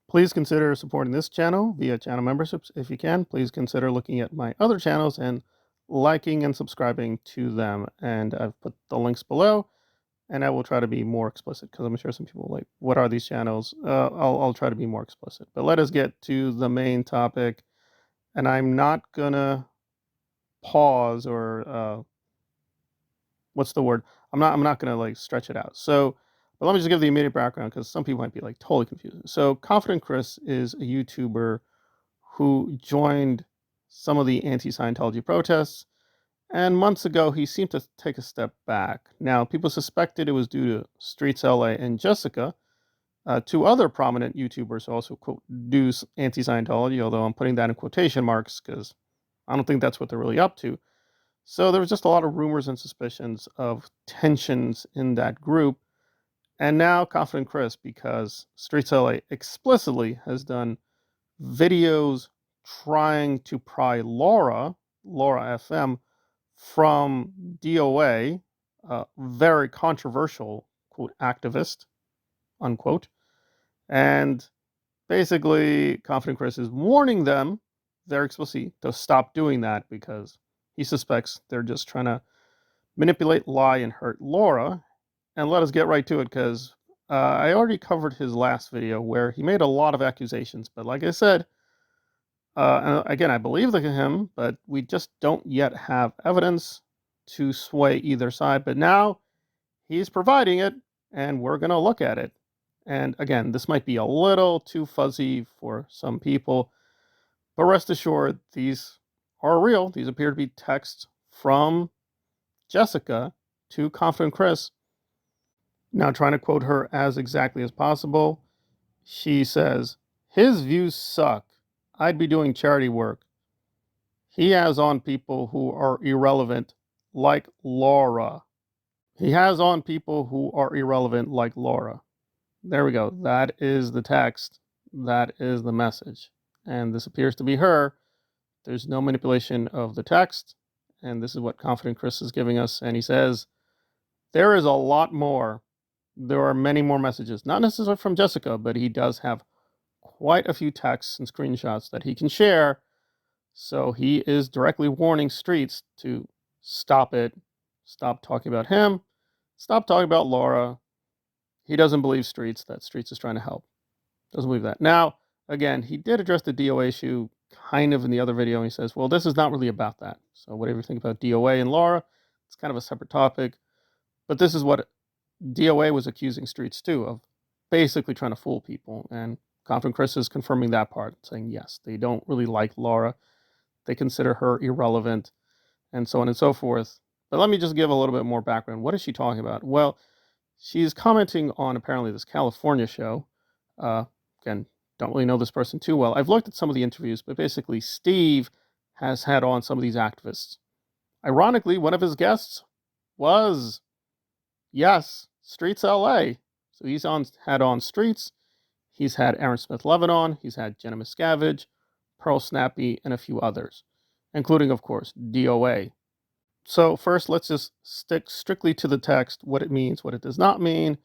Please consider supporting this channel via channel memberships if you can. Please consider looking at my other channels and liking and subscribing to them. And I've put the links below, and I will try to be more explicit because I'm sure some people are like, what are these channels? I'll try to be more explicit. But let us get to the main topic. And I'm not gonna pause or what's the word? I'm not gonna like stretch it out. So, but let me just give the immediate background because some people might be like totally confused. So, Confident Chris is a YouTuber who joined some of the anti-Scientology protests, and months ago he seemed to take a step back. Now, people suspected it was due to Streets LA and Jessica. Two other prominent YouTubers who also quote do anti-Scientology, although I'm putting that in quotation marks because I don't think that's what they're really up to. So there was just a lot of rumors and suspicions of tensions in that group. And now Confident Chris, because Streets LA explicitly has done videos trying to pry LaraFM, from DOA, a very controversial, quote, activist, unquote. And basically, Confident Chris is warning them very explicitly to stop doing that because he suspects they're just trying to manipulate, lie, and hurt Laura. And let us get right to it because I already covered his last video where he made a lot of accusations. But like I said, and again, I believe him, but we just don't yet have evidence to sway either side. But now he's providing it, and we're going to look at it. And again, this might be a little too fuzzy for some people, but rest assured, these are real. These appear to be texts from Jessica to Confident Chris. Now, trying to quote her as exactly as possible, she says, "His views suck. I'd be doing charity work. He has on people who are irrelevant, like Laura. He has on people who are irrelevant, like Laura." There we go. That is the text. That is the message. And this appears to be her. There's no manipulation of the text. And this is what Confident Chris is giving us. And he says, there is a lot more. There are many more messages. Not necessarily from Jessica, but he does have quite a few texts and screenshots that he can share. So he is directly warning Streets to stop it. Stop talking about him. Stop talking about Laura. He doesn't believe Streets, that Streets is trying to help. Doesn't believe that. Now, again, he did address the DOA issue kind of in the other video. And he says, well, this is not really about that. So whatever you think about DOA and Laura, it's kind of a separate topic. But this is what DOA was accusing Streets too, of basically trying to fool people. And Confident Chris is confirming that part, saying, yes, they don't really like Laura. They consider her irrelevant, and so on and so forth. But let me just give a little bit more background. What is she talking about? Well, she's commenting on apparently this California show. Again, don't really know this person too well. I've looked at some of the interviews, but basically Steve has had on some of these activists. Ironically, one of his guests was, yes, Streets LA. So he's had on Streets. He's had Aaron Smith-Levin on. He's had Jenna Miscavige, Pearl Snappy, and a few others, including, of course, DOA. So first, let's just stick strictly to the text, what it means, what it does not mean,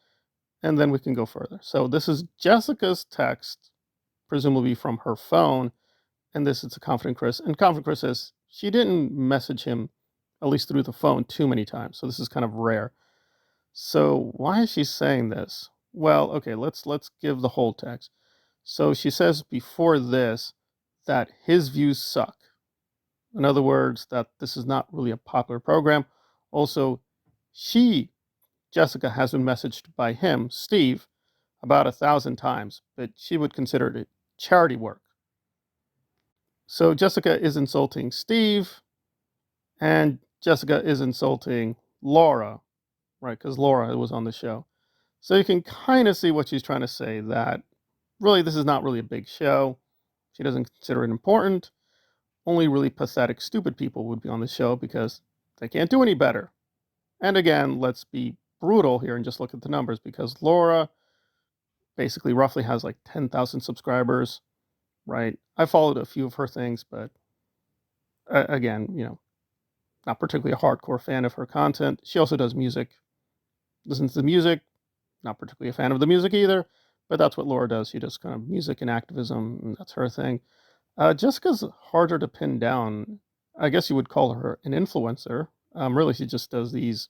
and then we can go further. So this is Jessica's text, presumably from her phone, and this is a Confident Chris. And Confident Chris says she didn't message him, at least through the phone, too many times. So this is kind of rare. So why is she saying this? Well, okay, let's give the whole text. So she says before this that his views suck. In other words, that this is not really a popular program. Also, Jessica, has been messaged by him, Steve, about 1,000 times, but she would consider it charity work. So Jessica is insulting Steve, and Jessica is insulting Laura, right? Because Laura was on the show. So you can kind of see what she's trying to say, that really this is not really a big show. She doesn't consider it important. Only really pathetic, stupid people would be on the show because they can't do any better. And again, let's be brutal here and just look at the numbers, because Laura basically roughly has like 10,000 subscribers, right? I followed a few of her things, but again, not particularly a hardcore fan of her content. She also does music, listens to the music, not particularly a fan of the music either. but that's what Laura does. She does kind of music and activism, and that's her thing. Jessica's harder to pin down. I guess you would call her an influencer. Really, she just does these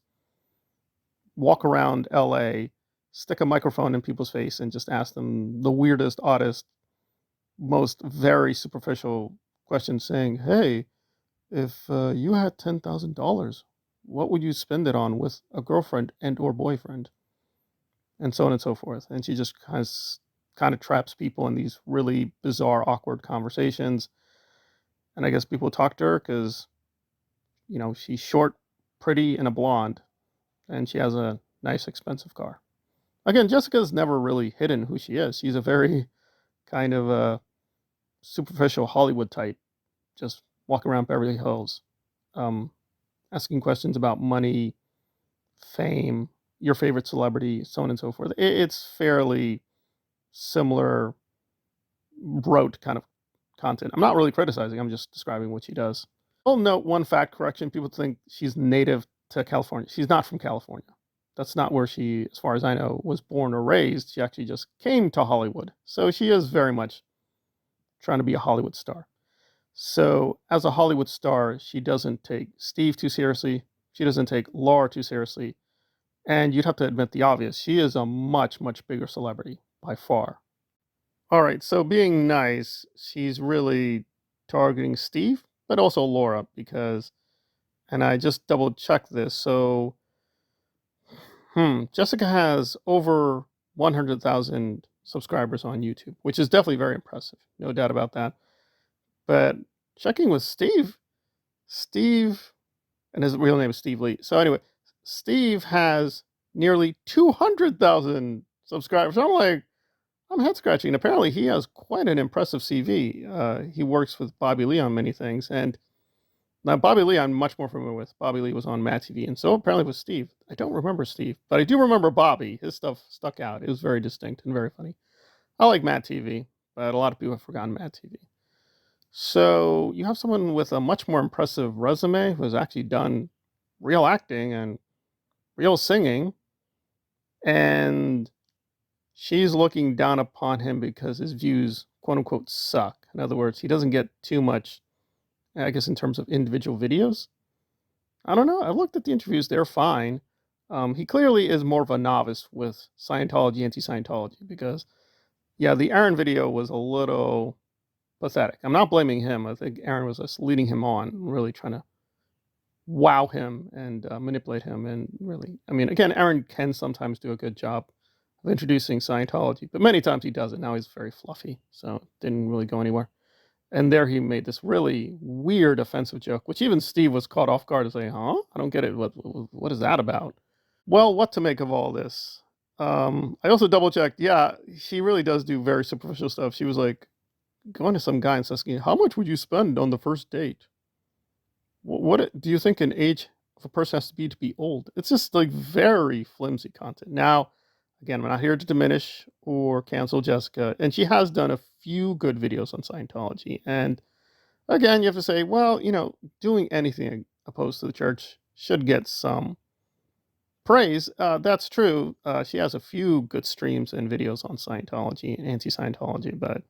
walk around LA, stick a microphone in people's face, and just ask them the weirdest, oddest, most very superficial questions, saying, "Hey, if you had $10,000, what would you spend it on with a girlfriend and or boyfriend?" And so on and so forth. And she just kind of traps people in these really bizarre, awkward conversations. And I guess people talk to her because, she's short, pretty, and a blonde, and she has a nice, expensive car. Again, Jessica's never really hidden who she is. She's a very kind of superficial Hollywood type, just walking around Beverly Hills, um, asking questions about money, fame, your favorite celebrity, so on and so forth. It's fairly similar, rote kind of content. I'm not really criticizing, I'm just describing what she does. I'll note one fact correction. People think she's native to California. She's not from California. That's not where she, as far as I know, was born or raised. She actually just came to Hollywood. So she is very much trying to be a Hollywood star. So as a Hollywood star, she doesn't take Steve too seriously. She doesn't take Laura too seriously. And you'd have to admit the obvious. She is a much, much bigger celebrity by far. All right, so being nice, she's really targeting Steve, but also Laura, because, and I just double checked this. So, Jessica has over 100,000 subscribers on YouTube, which is definitely very impressive. No doubt about that. But checking with Steve, and his real name is Steve Lee. So anyway, Steve has nearly 200,000 subscribers. So I'm head scratching. Apparently, he has quite an impressive CV. He works with Bobby Lee on many things, and now Bobby Lee I'm much more familiar with. Bobby Lee was on Mad TV, and so apparently was Steve. I don't remember Steve, but I do remember Bobby. His stuff stuck out. It was very distinct and very funny. I like Mad TV, but a lot of people have forgotten Mad TV. So you have someone with a much more impressive resume who has actually done real acting and real singing, and she's looking down upon him because his views, quote unquote, suck. In other words, he doesn't get too much, I guess, in terms of individual videos. I don't know. I looked at the interviews. They're fine. He clearly is more of a novice with Scientology, anti-Scientology, because, yeah, the Aaron video was a little pathetic. I'm not blaming him. I think Aaron was just leading him on, really trying to wow him and manipulate him. And really, I mean, again, Aaron can sometimes do a good job of introducing Scientology, but many times he doesn't. Now he's very fluffy, so it didn't really go anywhere. And there he made this really weird, offensive joke, which even Steve was caught off guard to say, "Huh? I don't get it. What is that about?" Well, what to make of all this? I also double checked. Yeah, she really does do very superficial stuff. She was like going to some guy and asking, "How much would you spend on the first date? What do you think an age of a person has to be old?" It's just like very flimsy content. Now, again, I'm not here to diminish or cancel Jessica, and she has done a few good videos on Scientology. And again, you have to say, well, doing anything opposed to the church should get some praise. That's true. She has a few good streams and videos on Scientology and anti-Scientology, but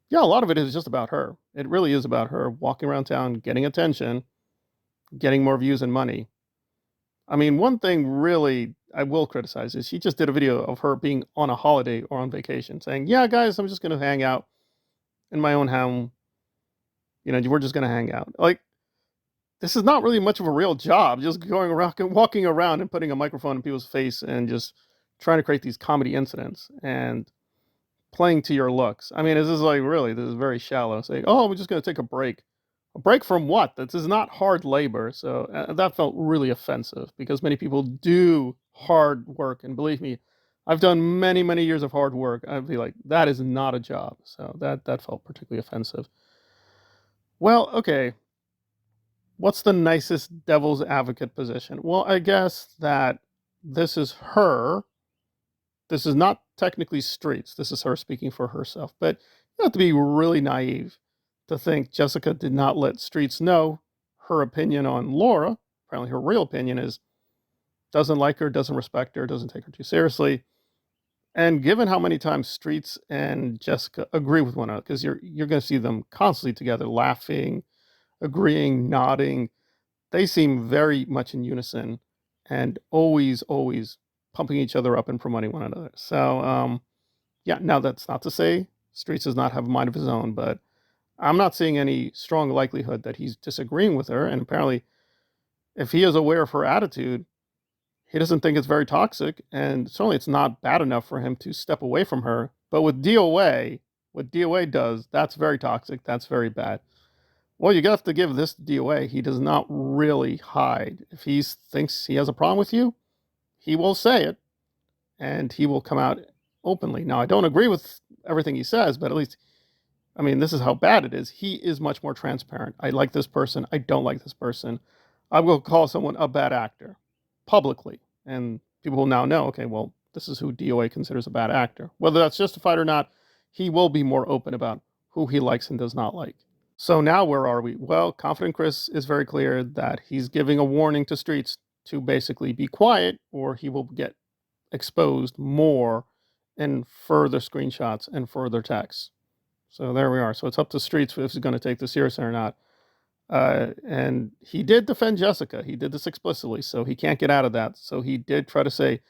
yeah, a lot of it is just about her. It really is about her walking around town, getting attention, getting more views and money. I mean, one thing really I will criticize is she just did a video of her being on a holiday or on vacation, saying, "Yeah, guys, I'm just going to hang out in my own home. We're just going to hang out." Like, this is not really much of a real job, just going around, walking around and putting a microphone in people's face and just trying to create these comedy incidents and playing to your looks. I mean, this is very shallow. Saying, "Oh, we're just going to take a break." A break from what? This is not hard labor. So that felt really offensive because many people do hard work. And believe me, I've done many, many years of hard work. I'd be like, that is not a job. So that felt particularly offensive. Well, okay. What's the nicest devil's advocate position? Well, I guess that this is her. This is not technically Streets. This is her speaking for herself. But you have to be really naive to think Jessica did not let Streets know her opinion on Laura. Apparently, her real opinion is doesn't like her, doesn't respect her, doesn't take her too seriously. And given how many times Streets and Jessica agree with one another, because you're going to see them constantly together, laughing, agreeing, nodding. They seem very much in unison, and always pumping each other up and promoting one another. So yeah. Now that's not to say Streets does not have a mind of his own, but I'm not seeing any strong likelihood that he's disagreeing with her. And apparently, if he is aware of her attitude, he doesn't think it's very toxic, and certainly it's not bad enough for him to step away from her. But with DOA, what DOA does, that's very toxic. That's very bad. Well, you have to give this DOA. He does not really hide. If he thinks he has a problem with you, he will say it, and he will come out openly. Now, I don't agree with everything he says, but at least, I mean, this is how bad it is. He is much more transparent. I like this person. I don't like this person. I will call someone a bad actor publicly. And people will now know, okay, well, this is who DOA considers a bad actor. Whether that's justified or not, he will be more open about who he likes and does not like. So now where are we? Well, Confident Chris is very clear that he's giving a warning to Streets to basically be quiet or he will get exposed more in further screenshots and further texts. So there we are. So it's up to Streets if he's going to take this seriously or not. And he did defend Jessica. He did this explicitly, so he can't get out of that. So he did try to say,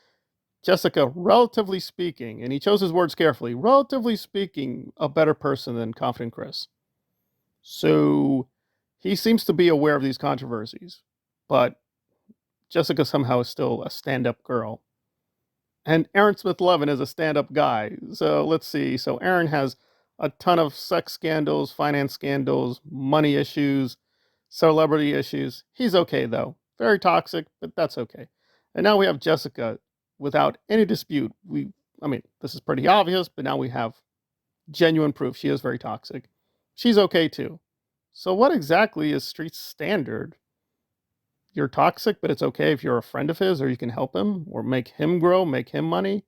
Jessica, relatively speaking, and he chose his words carefully, relatively speaking, a better person than Confident Chris. So he seems to be aware of these controversies, but Jessica somehow is still a stand-up girl. And Aaron Smith-Levin is a stand-up guy. So let's see. So Aaron has a ton of sex scandals, finance scandals, money issues, celebrity issues. He's okay, though. Very toxic, but that's okay. And now we have Jessica without any dispute. I mean, this is pretty obvious, but now we have genuine proof she is very toxic. She's okay, too. So what exactly is Street's standard? You're toxic, but it's okay if you're a friend of his or you can help him or make him grow, make him money.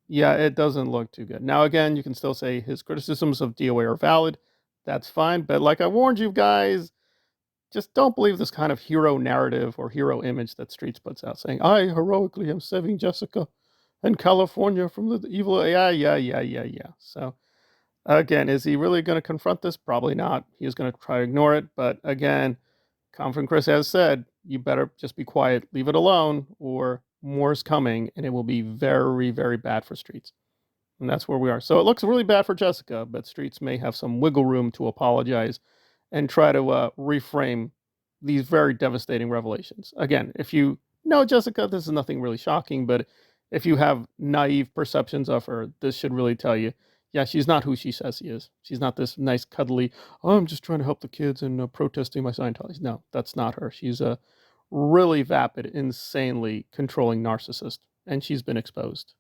Yeah, it doesn't look too good. Now, again, you can still say his criticisms of DOA are valid. That's fine. But like I warned you guys, just don't believe this kind of hero narrative or hero image that Streets puts out saying, I heroically am saving Jessica and California from the evil. Yeah. So, again, is he really going to confront this? Probably not. He's going to try to ignore it. But again, Confident Chris has said, you better just be quiet, leave it alone, or more is coming, and it will be very, very bad for Streets. And that's where we are. So it looks really bad for Jessica, but Streets may have some wiggle room to apologize and try to reframe these very devastating revelations. Again, if you know Jessica, this is nothing really shocking, but if you have naive perceptions of her, this should really tell you, yeah, she's not who she says she is. She's not this nice, cuddly, oh, I'm just trying to help the kids and protesting my Scientology. No, that's not her. She's a really vapid, insanely controlling narcissist, and she's been exposed.